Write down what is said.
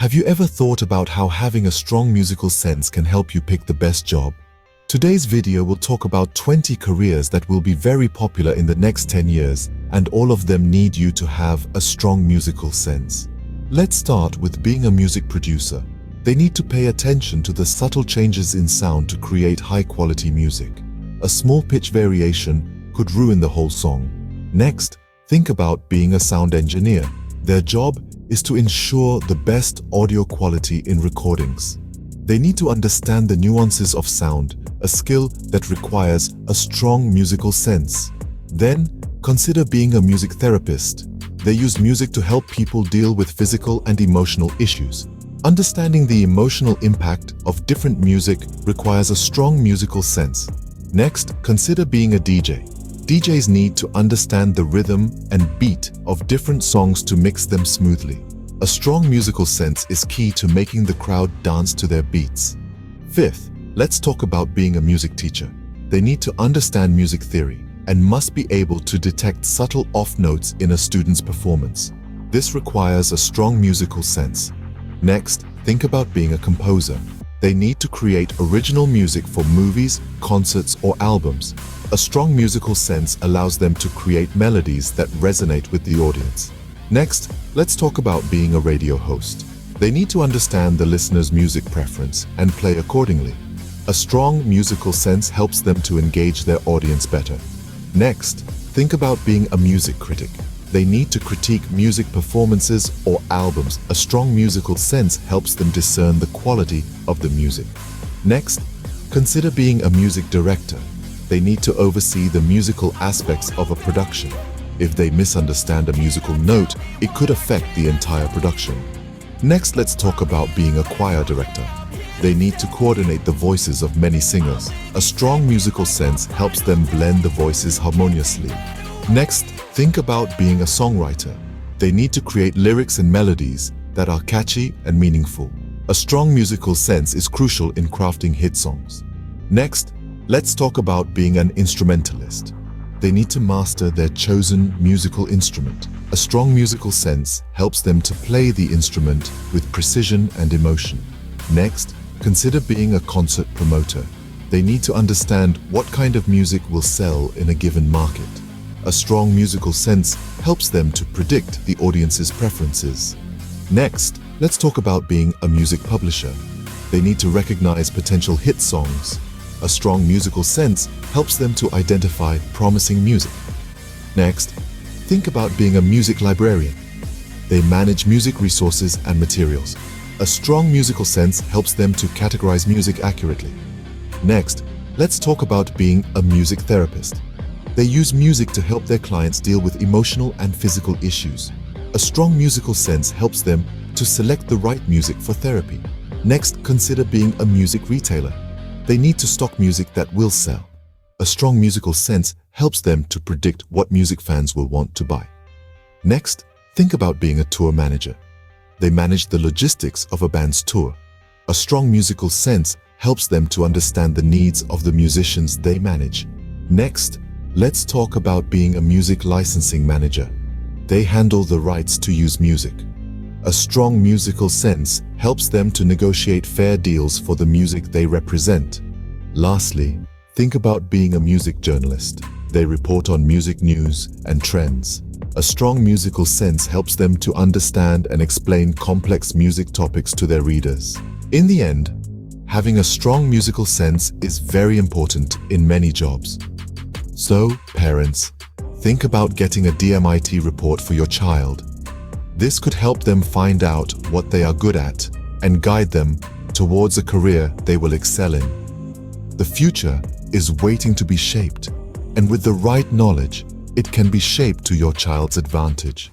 Have you ever thought about how having a strong musical sense can help you pick the best job? Today's video will talk about 20 careers that will be very popular in the next 10 years, and all of them need you to have a strong musical sense. Let's start with being a music producer. They need to pay attention to the subtle changes in sound to create high-quality music. A small pitch variation could ruin the whole song. Next, think about being a sound engineer. Their job is to ensure the best audio quality in recordings. They need to understand the nuances of sound, a skill that requires a strong musical sense. Then, consider being a music therapist. They use music to help people deal with physical and emotional issues. Understanding the emotional impact of different music requires a strong musical sense. Next, consider being a DJ. DJs need to understand the rhythm and beat of different songs to mix them smoothly. A strong musical sense is key to making the crowd dance to their beats. Fifth, let's talk about being a music teacher. They need to understand music theory and must be able to detect subtle off notes in a student's performance. This requires a strong musical sense. Next, think about being a composer. They need to create original music for movies, concerts, or albums. A strong musical sense allows them to create melodies that resonate with the audience. Next, let's talk about being a radio host. They need to understand the listener's music preference and play accordingly. A strong musical sense helps them to engage their audience better. Next, think about being a music critic. They need to critique music performances or albums. A strong musical sense helps them discern the quality of the music. Next, consider being a music director. They need to oversee the musical aspects of a production. If they misunderstand a musical note, it could affect the entire production. Next, let's talk about being a choir director. They need to coordinate the voices of many singers. A strong musical sense helps them blend the voices harmoniously. Next, think about being a songwriter. They need to create lyrics and melodies that are catchy and meaningful. A strong musical sense is crucial in crafting hit songs. Next, let's talk about being an instrumentalist. They need to master their chosen musical instrument. A strong musical sense helps them to play the instrument with precision and emotion. Next, consider being a concert promoter. They need to understand what kind of music will sell in a given market. A strong musical sense helps them to predict the audience's preferences. Next, let's talk about being a music publisher. They need to recognize potential hit songs. A strong musical sense helps them to identify promising music. Next, think about being a music librarian. They manage music resources and materials. A strong musical sense helps them to categorize music accurately. Next, let's talk about being a music therapist. They use music to help their clients deal with emotional and physical issues. A strong musical sense helps them to select the right music for therapy. Next, consider being a music retailer. They need to stock music that will sell. A strong musical sense helps them to predict what music fans will want to buy. Next, think about being a tour manager. They manage the logistics of a band's tour. A strong musical sense helps them to understand the needs of the musicians they manage. Next, let's talk about being a music licensing manager. They handle the rights to use music. A strong musical sense helps them to negotiate fair deals for the music they represent. Lastly, think about being a music journalist. They report on music news and trends. A strong musical sense helps them to understand and explain complex music topics to their readers. In the end, having a strong musical sense is very important in many jobs. So, parents, think about getting a DMIT report for your child. This could help them find out what they are good at and guide them towards a career they will excel in. The future is waiting to be shaped, and with the right knowledge, it can be shaped to your child's advantage.